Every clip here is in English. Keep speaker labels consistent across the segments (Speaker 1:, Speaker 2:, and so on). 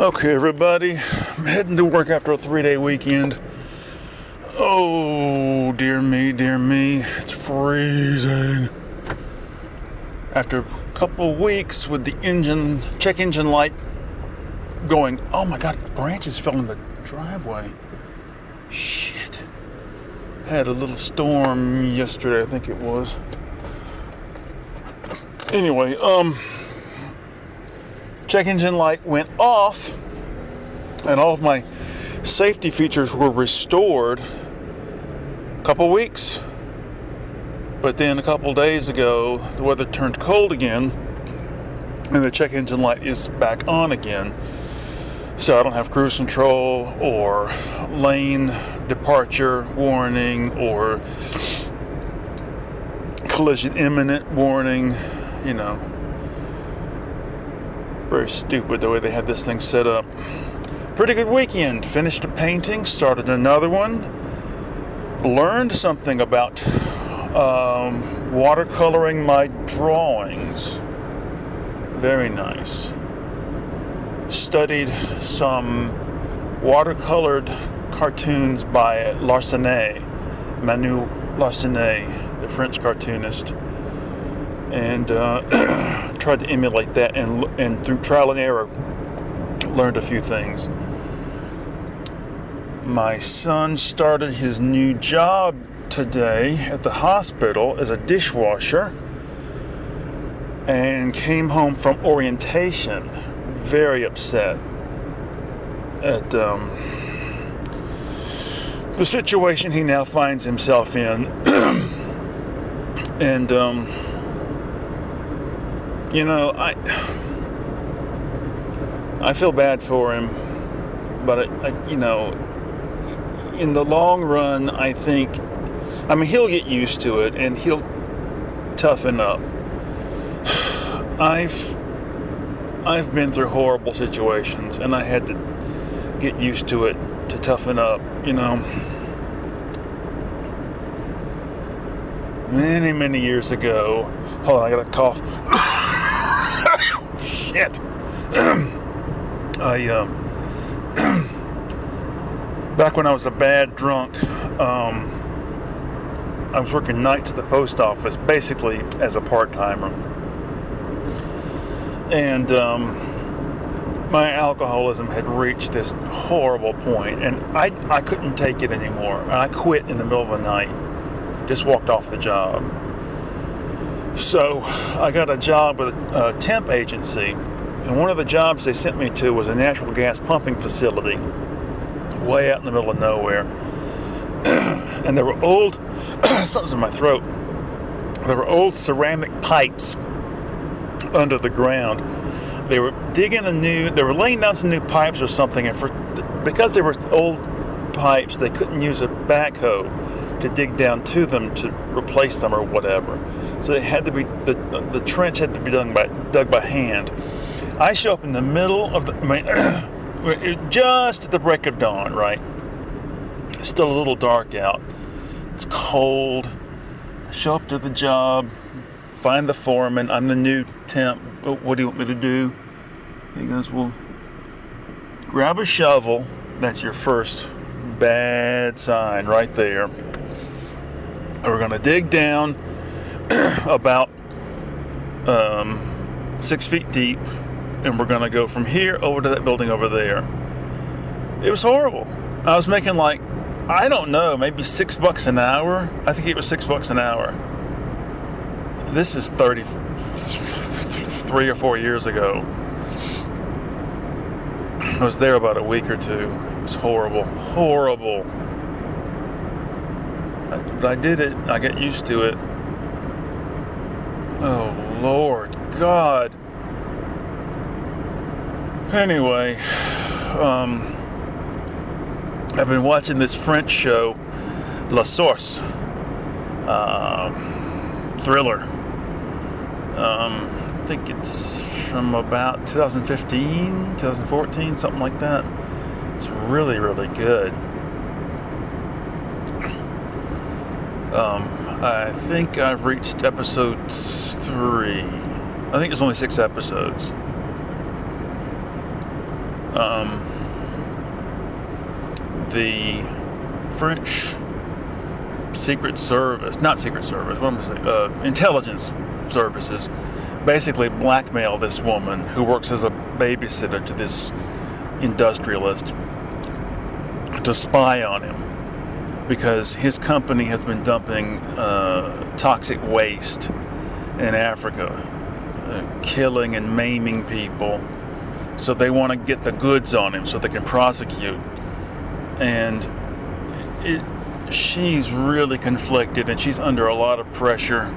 Speaker 1: Okay, everybody, I'm heading to work after a 3-day weekend. Oh, dear me, it's freezing. After a couple of weeks with the check engine light going, oh my God, branches fell in the driveway. Shit. Had a little storm yesterday, I think it was. Anyway, check engine light went off and all of my safety features were restored a couple weeks. But then a couple days ago, the weather turned cold again and the check engine light is back on again. So I don't have cruise control or lane departure warning or collision imminent warning, you know. Very stupid the way they had this thing set up. Pretty good weekend. Finished a painting, started another one. Learned something about watercoloring my drawings. Very nice. Studied some watercolored cartoons by Manu Larsenet, the French cartoonist, and tried to emulate that, and through trial and error learned a few things. My son started his new job today at the hospital as a dishwasher and came home from orientation very upset at the situation he now finds himself in. And you know, I feel bad for him, but you know, in the long run, I mean, he'll get used to it and he'll toughen up. I've been through horrible situations and I had to get used to it to toughen up, you know. Many years ago. Hold on, I got a cough. Shit. Back when I was a bad drunk, I was working nights at the post office, basically as a part-timer. And my alcoholism had reached this horrible point, and I couldn't take it anymore. And I quit in the middle of the night. Just walked off the job. So I got a job with a temp agency, and one of the jobs they sent me to was a natural gas pumping facility way out in the middle of nowhere. And there were old, something's in my throat, there were old ceramic pipes under the ground. They were they were laying down some new pipes or something, and because they were old pipes, they couldn't use a backhoe to dig down to them to replace them or whatever. So they had to be, the trench had to be dug by hand. I show up in the middle of just at the break of dawn, right? It's still a little dark out. It's cold. I show up to the job, find the foreman. I'm the new temp. What do you want me to do? He goes, well, grab a shovel. That's your first bad sign right there. We're going to dig down about 6 feet deep, and we're going to go from here over to that building over there. It was horrible. I was making like, I don't know, maybe $6 an hour. I think it was $6 an hour. This is 3 or 4 years ago. I was there about a week or two. It was horrible. But I did it. I got used to it. Oh, Lord God. Anyway, I've been watching this French show, La Source, thriller. I think it's from about 2015, 2014, something like that. It's really good. I think I've reached episode 3. I think there's only 6 episodes. The French Secret Service, not Secret Service, what am I saying? Intelligence services basically blackmail this woman who works as a babysitter to this industrialist to spy on him because his company has been dumping toxic waste in Africa, killing and maiming people. So they want to get the goods on him so they can prosecute. And she's really conflicted and she's under a lot of pressure.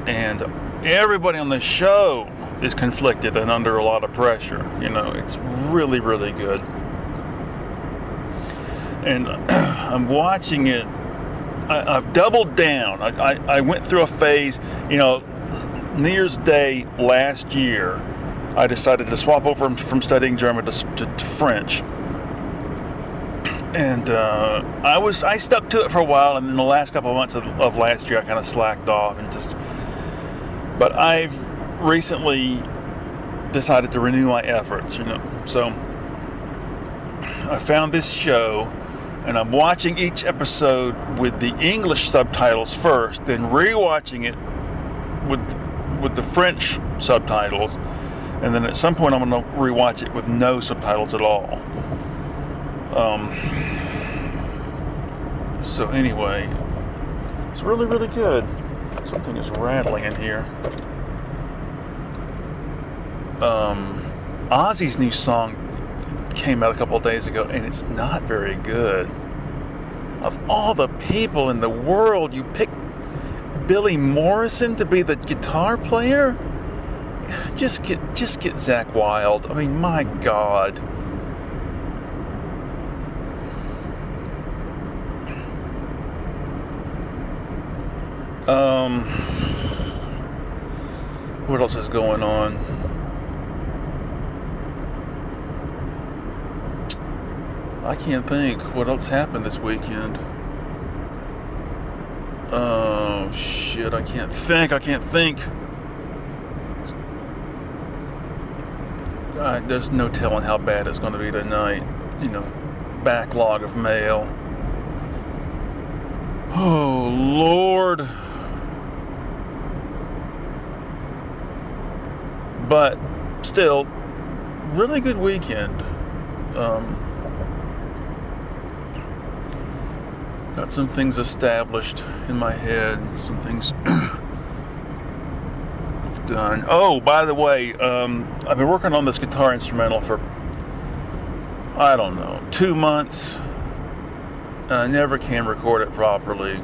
Speaker 1: And everybody on the show is conflicted and under a lot of pressure. You know, it's really, really good. And I'm watching it. I've doubled down. I went through a phase, you know, New Year's Day last year, I decided to swap over from studying German to French. And I stuck to it for a while, and then the last couple of months of last year I kind of slacked off and but I've recently decided to renew my efforts, you know. So I found this show, and I'm watching each episode with the English subtitles first, then rewatching it with the French subtitles, and then at some point I'm going to rewatch it with no subtitles at all. So anyway, it's really, really good. Something is rattling in here. Ozzy's new song came out a couple of days ago, and it's not very good. Of all the people in the world, you pick Billy Morrison to be the guitar player? Just get Zakk Wylde. I mean, my God. What else is going on? I can't think. What else happened this weekend? Oh, shit. I can't think. There's no telling how bad it's going to be tonight. You know, backlog of mail. Oh, Lord. But still, really good weekend. Got some things established in my head, some things done. Oh, by the way, I've been working on this guitar instrumental for, I don't know, 2 months. And I never can record it properly.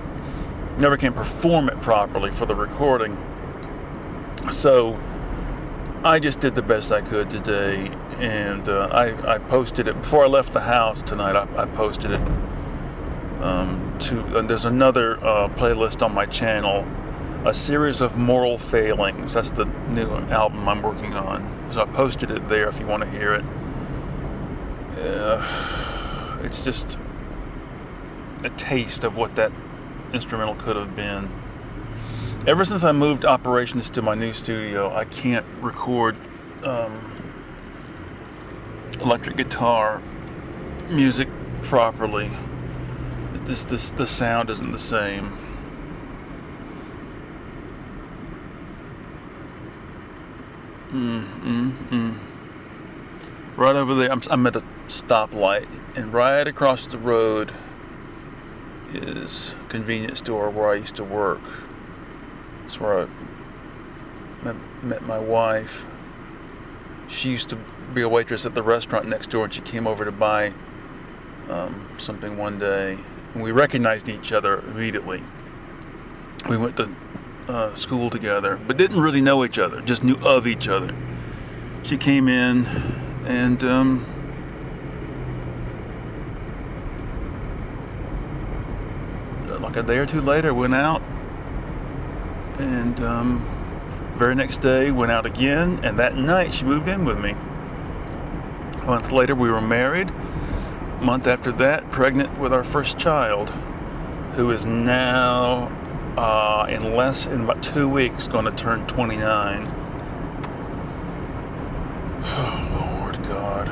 Speaker 1: Never can perform it properly for the recording. So I just did the best I could today, and I posted it before I left the house tonight. I posted it and there's another playlist on my channel, A Series of Moral Failings. That's the new album I'm working on. So I posted it there if you want to hear it. It's just a taste of what that instrumental could have been. Ever since I moved operations to my new studio, I can't record electric guitar music properly. The sound isn't the same. Right over there, I'm at a stoplight, and right across the road is a convenience store where I used to work. That's where I met my wife. She used to be a waitress at the restaurant next door, and she came over to buy something one day, and we recognized each other immediately. We went to school together, but didn't really know each other, just knew of each other. She came in, and like a day or two later, went out, and very next day went out again, and that night she moved in with me. A month later we were married. A month after that, pregnant with our first child, who is now in about 2 weeks going to turn 29. Oh, Lord God.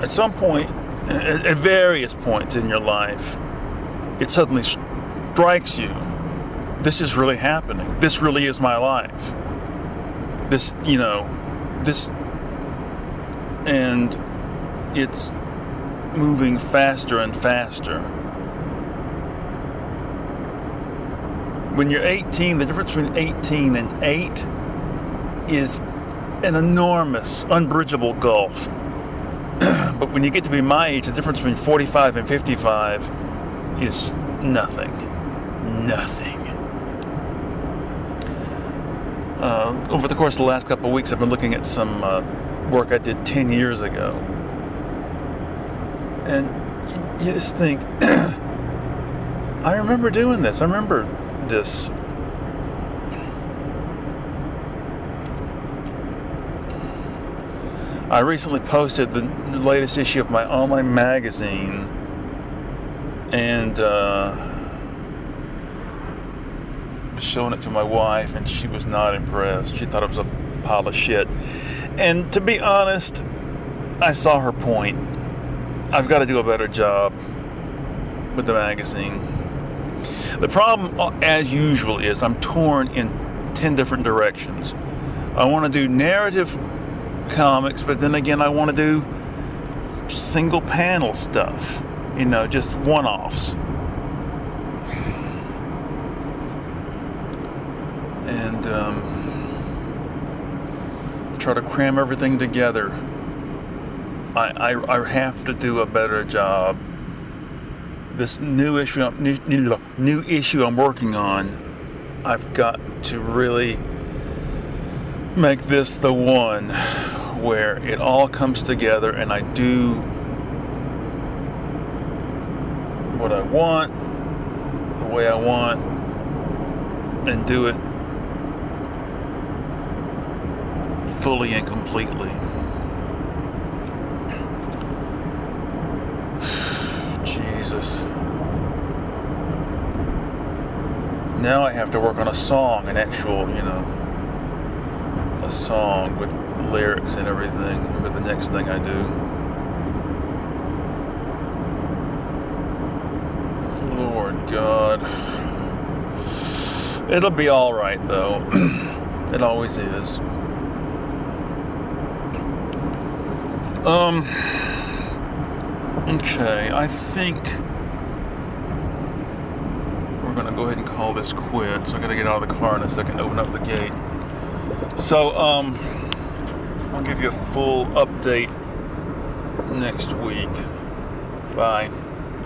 Speaker 1: at some point, at various points in your life, it suddenly strikes you, this is really happening. This really is my life. This, and it's moving faster and faster. When you're 18, the difference between 18 and 8 is an enormous, unbridgeable gulf. But when you get to be my age, the difference between 45 and 55 is nothing. Nothing. Over the course of the last couple of weeks, I've been looking at some work I did 10 years ago. And you just think, I remember doing this. I remember this. I recently posted the latest issue of my online magazine, and was showing it to my wife, and she was not impressed. She thought it was a pile of shit. And to be honest, I saw her point. I've got to do a better job with the magazine. The problem, as usual, is I'm torn in 10 different directions. I want to do narrative comics, but then again, I want to do single panel stuff, just one-offs. And try to cram everything together. I have to do a better job. This new issue I'm working on, I've got to really make this the one where it all comes together and I do what I want, the way I want, and do it fully and completely. Jesus. Now I have to work on a song, an actual, a song with lyrics and everything for the next thing I do. Lord God. It'll be alright though. It always is. Okay, I think we're gonna go ahead and call this quits. I gotta get out of the car in a second, open up the gate. So, I'll give you a full update next week. Bye.